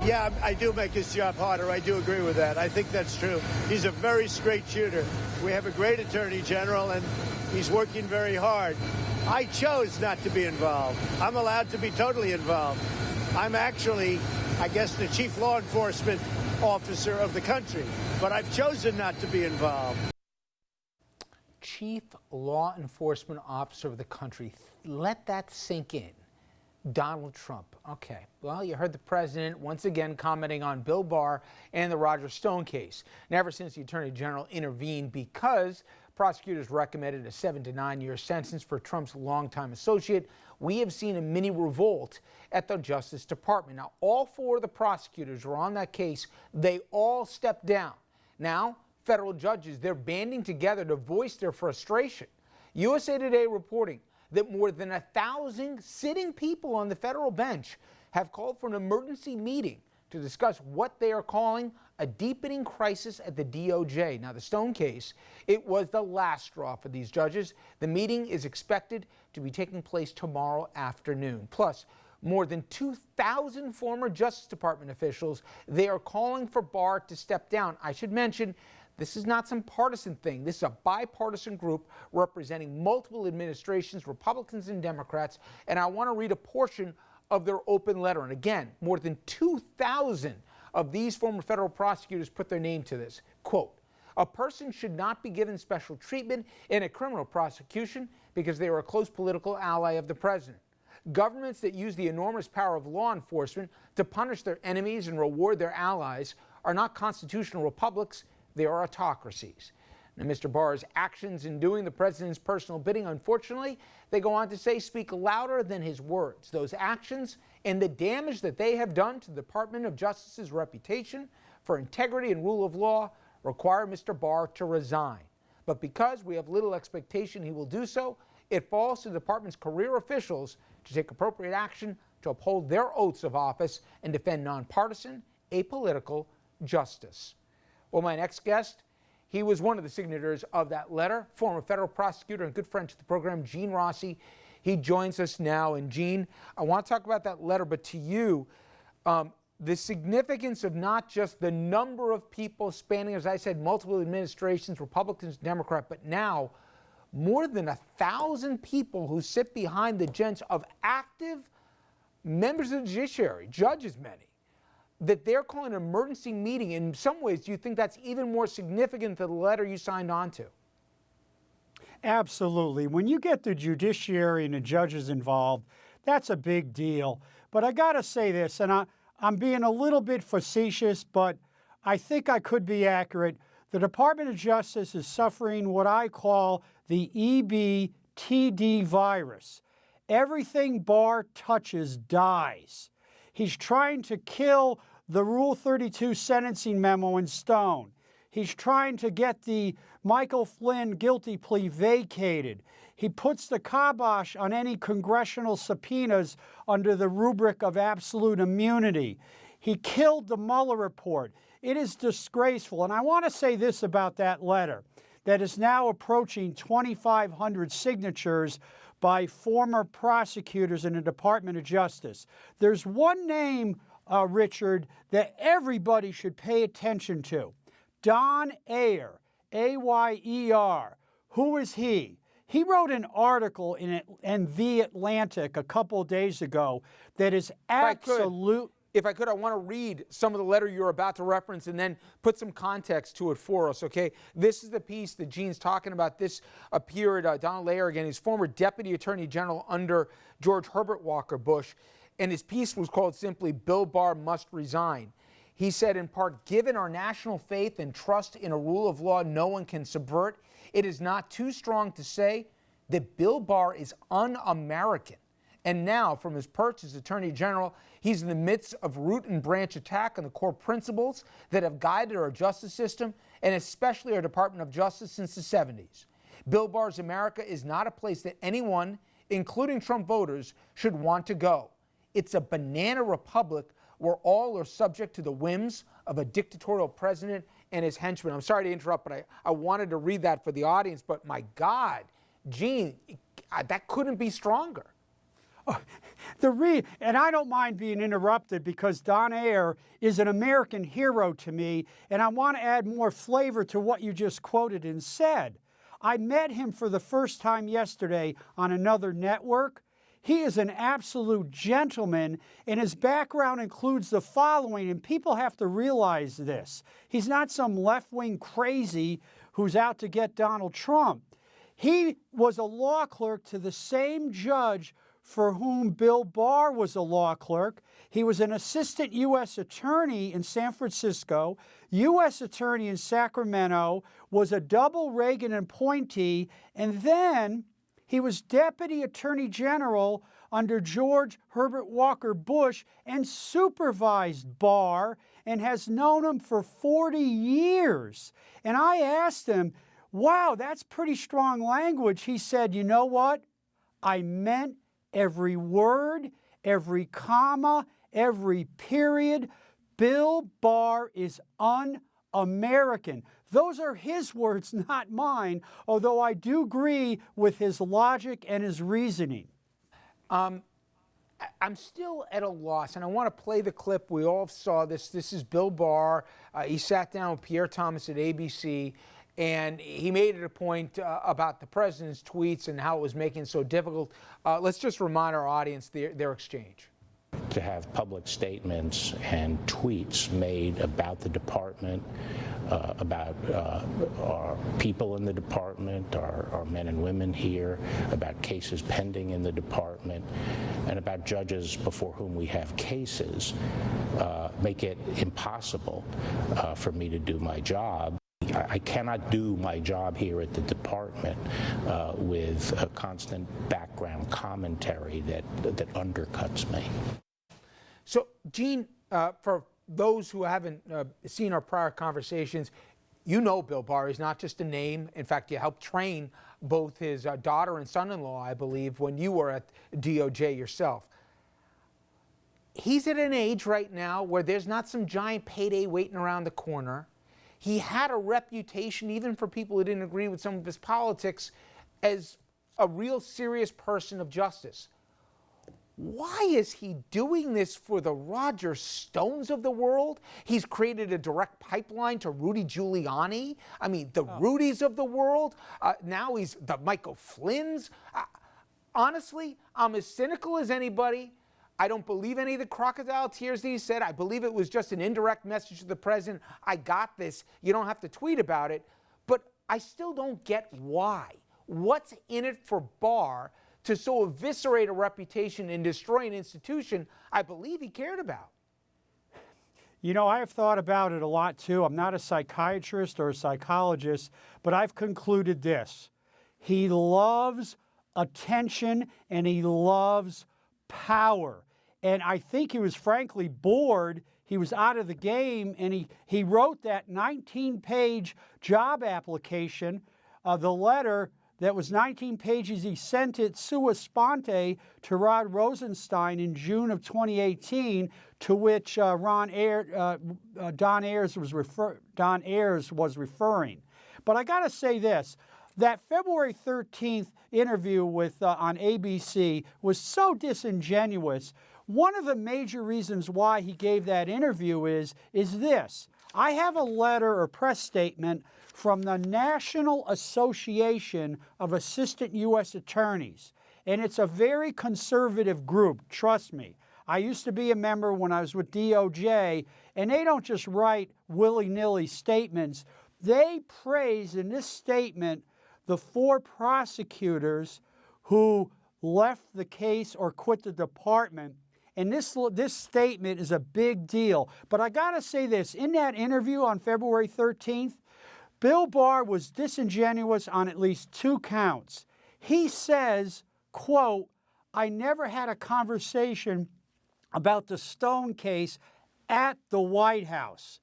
Yeah, I do make his job harder. I do agree with that. I think that's true. He's a very straight shooter. We have a great attorney general, and he's working very hard. I chose not to be involved. I'm allowed to be totally involved. I'm actually, I guess, the chief law enforcement officer of the country, but I've chosen not to be involved. Chief law enforcement officer of the country. Let that sink in. Donald Trump. Okay, well, you heard the president once again commenting on Bill Barr and the Roger Stone case. And ever since the attorney general intervened because prosecutors recommended a 7 to 9 year sentence for Trump's longtime associate, we have seen a mini revolt at the Justice Department. Now, all 4 of the prosecutors were on that case. They all stepped down. Now, federal judges, they're banding together to voice their frustration. USA Today reporting that more than 1,000 sitting people on the federal bench have called for an emergency meeting to discuss what they are calling a deepening crisis at the DOJ. Now, the Stone case, it was the last straw for these judges. The meeting is expected to be taking place tomorrow afternoon. Plus, more than 2,000 former Justice Department officials, they are calling for Barr to step down. I should mention, this is not some partisan thing. This is a bipartisan group representing multiple administrations, Republicans and Democrats, and I want to read a portion of their open letter. And again, more than 2,000 of these former federal prosecutors put their name to this. Quote, "A person should not be given special treatment in a criminal prosecution because they are a close political ally of the president. Governments that use the enormous power of law enforcement to punish their enemies and reward their allies are not constitutional republics. They are autocracies." Now, Mr. Barr's actions in doing the president's personal bidding, unfortunately, they go on to say, speak louder than his words. Those actions and the damage that they have done to the Department of Justice's reputation for integrity and rule of law require Mr. Barr to resign. But because we have little expectation he will do so, it falls to the department's career officials to take appropriate action to uphold their oaths of office and defend nonpartisan, apolitical justice. Well, my next guest, he was one of the signatories of that letter, former federal prosecutor and good friend to the program, Gene Rossi. He joins us now. And Gene, I want to talk about that letter, but to you, the significance of not just the number of people spanning, as I said, multiple administrations, Republicans, Democrats, but now more than 1,000 people who sit behind the bench of active members of the judiciary, judges many, that they're calling an emergency meeting. In some ways, do you think that's even more significant than the letter you signed on to? Absolutely. When you get the judiciary and the judges involved, that's a big deal. But I got to say this, and I'm being a little bit facetious, but I think I could be accurate. The Department of Justice is suffering what I call the EBTD virus. Everything Barr touches dies. He's trying to kill the Rule 32 sentencing memo in stone. He's trying to get the Michael Flynn guilty plea vacated. He puts the kibosh on any congressional subpoenas under the rubric of absolute immunity. He killed the Mueller report. It is disgraceful. And I want to say this about that letter that is now approaching 2,500 signatures by former prosecutors in the Department of Justice. There's one name, Richard, that everybody should pay attention to. Don Ayer, A-Y-E-R. Who is he? He wrote an article in The Atlantic a couple of days ago that is absolute. If I could, I want to read some of the letter you're about to reference and then put some context to it for us, okay? This is the piece that Gene's talking about. This appeared, Donald Ayer, again, he's former Deputy Attorney General under George Herbert Walker Bush, and his piece was called simply, "Bill Barr Must Resign." He said, in part, given our national faith and trust in a rule of law no one can subvert, it is not too strong to say that Bill Barr is un-American. And now, from his perch as Attorney General, he's in the midst of root and branch attack on the core principles that have guided our justice system, and especially our Department of Justice since the 70s. Bill Barr's America is not a place that anyone, including Trump voters, should want to go. It's a banana republic where all are subject to the whims of a dictatorial president and his henchmen. I'm sorry to interrupt, but I wanted to read that for the audience, but my God, Gene, that couldn't be stronger. And I don't mind being interrupted because Don Ayer is an American hero to me, and I want to add more flavor to what you just quoted and said. I met him for the first time yesterday on another network. He is an absolute gentleman, and his background includes the following, and people have to realize this. He's not some left-wing crazy who's out to get Donald Trump. He was a law clerk to the same judge for whom Bill Barr was a law clerk. He was an assistant U.S. attorney in San Francisco, U.S. attorney in Sacramento, was a double Reagan appointee, and then he was deputy attorney general under George Herbert Walker Bush and supervised Barr and has known him for 40 years. And I asked him, wow, that's pretty strong language. He said, you know what? I meant every word, every comma, every period. Bill Barr is un-American. Those are his words, not mine, although I do agree with his logic and his reasoning. I'm still at a loss, and I want to play the clip. We all saw this. This is Bill Barr. He sat down with Pierre Thomas at ABC, and he made it a point about the president's tweets and how it was making it so difficult. Let's just remind our audience their exchange. To have public statements and tweets made about the department, about our people in the department, our men and women here, about cases pending in the department, and about judges before whom we have cases, make it impossible for me to do my job. I cannot do my job here at the department with a constant background commentary that undercuts me. So, Gene, for those who haven't seen our prior conversations, you know Bill Barr is not just a name. In fact, you helped train both his daughter and son-in-law, I believe, when you were at DOJ yourself. He's at an age right now where there's not some giant payday waiting around the corner. He had a reputation, even for people who didn't agree with some of his politics, as a real serious person of justice. Why is he doing this for the Roger Stones of the world? He's created a direct pipeline to Rudy Giuliani. I mean, the Rudys of the world. Now he's the Michael Flynn's. Honestly, I'm as cynical as anybody. I don't believe any of the crocodile tears that he said. I believe it was just an indirect message to the president. I got this. You don't have to tweet about it. But I still don't get why. What's in it for Barr to so eviscerate a reputation and destroy an institution I believe he cared about? You know, I have thought about it a lot too. I'm not a psychiatrist or a psychologist, but I've concluded this. He loves attention and he loves power. And I think he was frankly bored. He was out of the game, and he wrote that 19-page job application, the letter that was 19 pages. He sent it sua sponte to Rod Rosenstein in June of 2018, to which Don Ayers was referring. But I got to say this. That February 13th interview with on ABC was so disingenuous. One of the major reasons why he gave that interview is this. I have a letter or press statement from the National Association of Assistant U.S. Attorneys, and it's a very conservative group, trust me. I used to be a member when I was with DOJ, and they don't just write willy-nilly statements. They praise in this statement the 4 prosecutors who left the case or quit the department. And this statement is a big deal. But I got to say this. In that interview on February 13th, Bill Barr was disingenuous on at least 2 counts. He says, quote, I never had a conversation about the Stone case at the White House.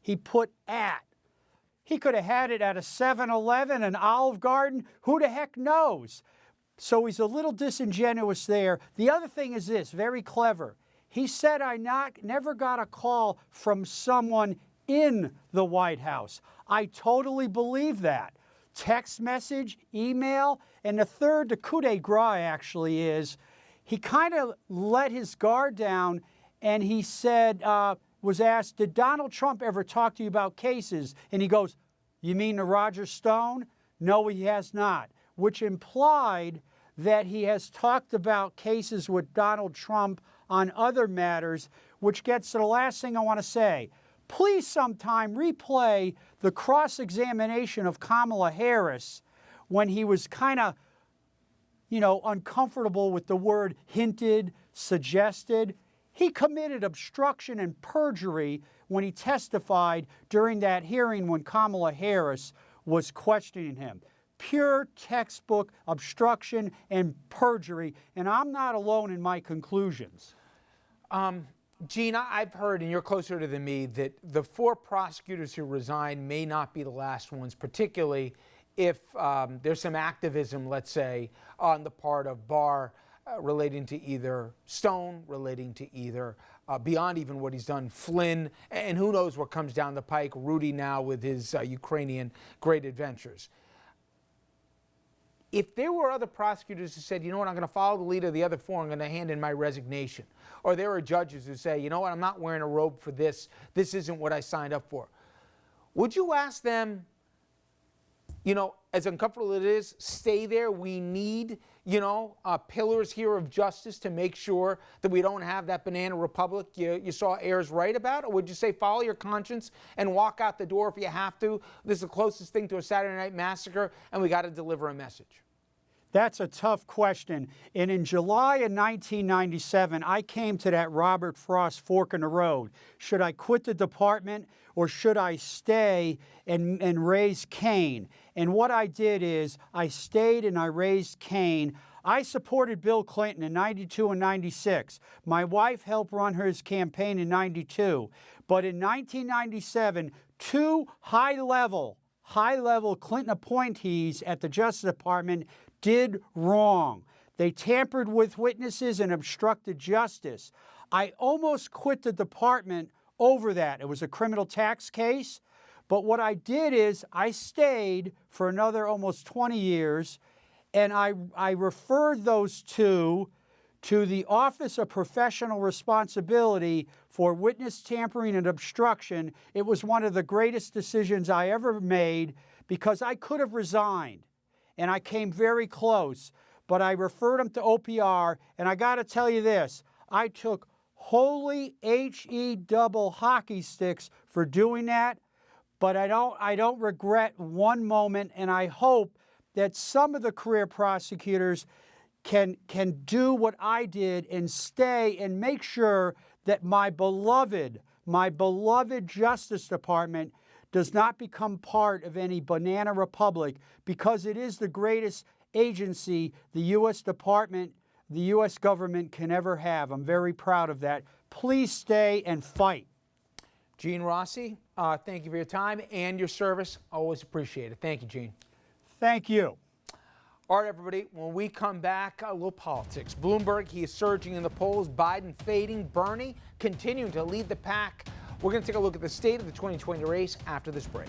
He put at. He could have had it at a 7-Eleven, an Olive Garden. Who the heck knows? So he's a little disingenuous there. The other thing is this, very clever. He said, I never got a call from someone in the White House. I totally believe that. Text message, email, and the coup de grace actually is, he kind of let his guard down, and he said, was asked, did Donald Trump ever talk to you about cases? And he goes, you mean the Roger Stone? No, he has not, which implied that he has talked about cases with Donald Trump on other matters, which gets to the last thing I want to say. Please sometime replay the cross-examination of Kamala Harris when he was kind of, uncomfortable with the word hinted, suggested. He committed obstruction and perjury when he testified during that hearing when Kamala Harris was questioning him. Pure textbook obstruction and perjury, and I'm not alone in my conclusions. Gene, I've heard, and you're closer to than me, that the 4 prosecutors who resigned may not be the last ones, particularly if there's some activism, let's say, on the part of Barr relating to either Stone, relating to either, beyond even what he's done, Flynn, and who knows what comes down the pike, Rudy now with his Ukrainian great adventures. If there were other prosecutors who said, you know what, I'm going to follow the lead of the other 4, I'm going to hand in my resignation. Or there are judges who say, you know what, I'm not wearing a robe for this. This isn't what I signed up for. Would you ask them, as uncomfortable as it is, stay there? We need, pillars here of justice to make sure that we don't have that banana republic you saw Ayers write about? Or would you say follow your conscience and walk out the door if you have to? This is the closest thing to a Saturday Night Massacre, and we got to deliver a message. That's a tough question. And in July of 1997, I came to that Robert Frost fork in the road. Should I quit the department or should I stay and raise Cain? And what I did is I stayed and I raised Cain. I supported Bill Clinton in 92 and 96. My wife helped run his campaign in 92. But in 1997, 2 high-level Clinton appointees at the Justice Department did wrong. They tampered with witnesses and obstructed justice. I almost quit the department over that. It was a criminal tax case. But what I did is I stayed for another almost 20 years, and I referred those 2 to the Office of Professional Responsibility for witness tampering and obstruction. It was one of the greatest decisions I ever made because I could have resigned. And I came very close, but I referred them to OPR, and I got to tell you this, I took holy HE double hockey sticks for doing that, but I don't regret one moment, and I hope that some of the career prosecutors can do what I did and stay and make sure that my beloved Justice Department does not become part of any banana republic, because it is the greatest agency the U.S. Department, the U.S. government can ever have. I'm very proud of that. Please stay and fight. Gene Rossi, thank you for your time and your service. Always appreciate it. Thank you, Gene. Thank you. All right, everybody, when we come back, a little politics. Bloomberg, he is surging in the polls. Biden fading. Bernie continuing to lead the pack. We're going to take a look at the state of the 2020 race after this break.